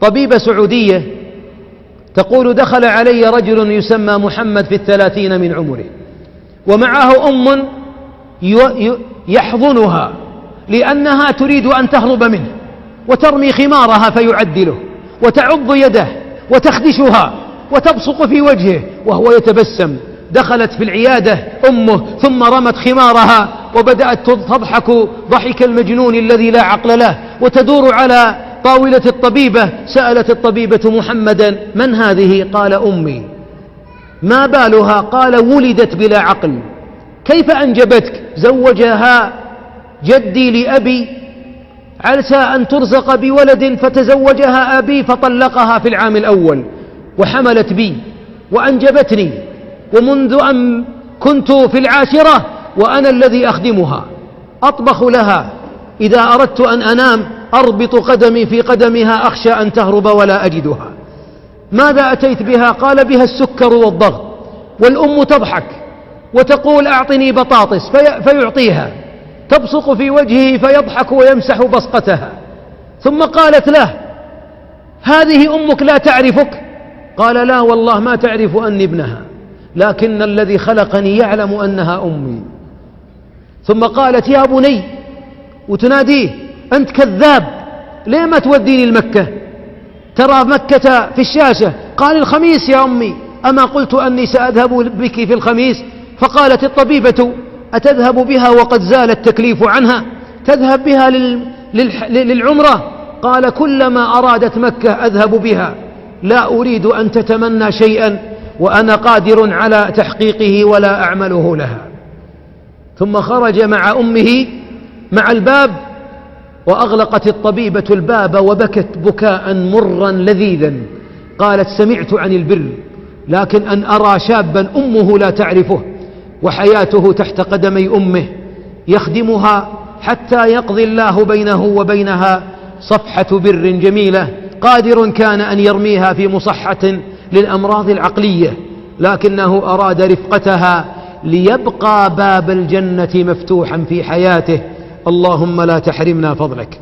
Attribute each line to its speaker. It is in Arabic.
Speaker 1: طبيبة سعودية تقول: دخل علي رجل يسمى محمد في 30 من عمره، ومعه أم يحضنها لأنها تريد أن تهرب منه، وترمي خمارها فيعدله، وتعض يده وتخدشها وتبصق في وجهه وهو يتبسم. دخلت في العيادة أمه ثم رمت خمارها وبدأت تضحك ضحك المجنون الذي لا عقل له، وتدور على طاولة الطبيبة. سألت الطبيبة محمدا: من هذه؟ قال: أمي. ما بالها؟ قال: ولدت بلا عقل. كيف أنجبتك؟ زوجها جدي لأبي عسى أن ترزق بولد، فتزوجها أبي فطلقها في العام الأول، وحملت بي وأنجبتني، ومنذ أن كنت في 10 وأنا الذي أخدمها، أطبخ لها، إذا أردت أن أنام أربط قدمي في قدمها أخشى أن تهرب ولا أجدها. ماذا أتيت بها؟ قال: بها السكر والضغط. والأم تضحك وتقول: أعطني بطاطس، فيعطيها، تبصق في وجهه فيضحك ويمسح بصقتها. ثم قالت له: هذه أمك لا تعرفك؟ قال: لا والله ما تعرف أني ابنها، لكن الذي خلقني يعلم أنها أمي. ثم قالت: يا بني، وتناديه: أنت كذاب، ليه ما توديني المكة؟ ترى مكة في الشاشة. قال: الخميس يا أمي، أما قلت أني سأذهب بك في الخميس؟ فقالت الطبيبة: أتذهب بها وقد زال التكليف عنها؟ تذهب بها للعمرة؟ قال: كلما أرادت مكة أذهب بها، لا أريد أن تتمنى شيئا وأنا قادر على تحقيقه ولا أعمله لها. ثم خرج مع أمه مع الباب، وأغلقت الطبيبة الباب وبكت بكاء مرا لذيذا. قالت: سمعت عن البر، لكن أن أرى شابا أمه لا تعرفه وحياته تحت قدمي أمه يخدمها حتى يقضي الله بينه وبينها صفحة بر جميلة، قادر كان أن يرميها في مصحة للأمراض العقلية، لكنه أراد رفقتها ليبقى باب الجنة مفتوحا في حياته. اللهم لا تحرمنا فضلك.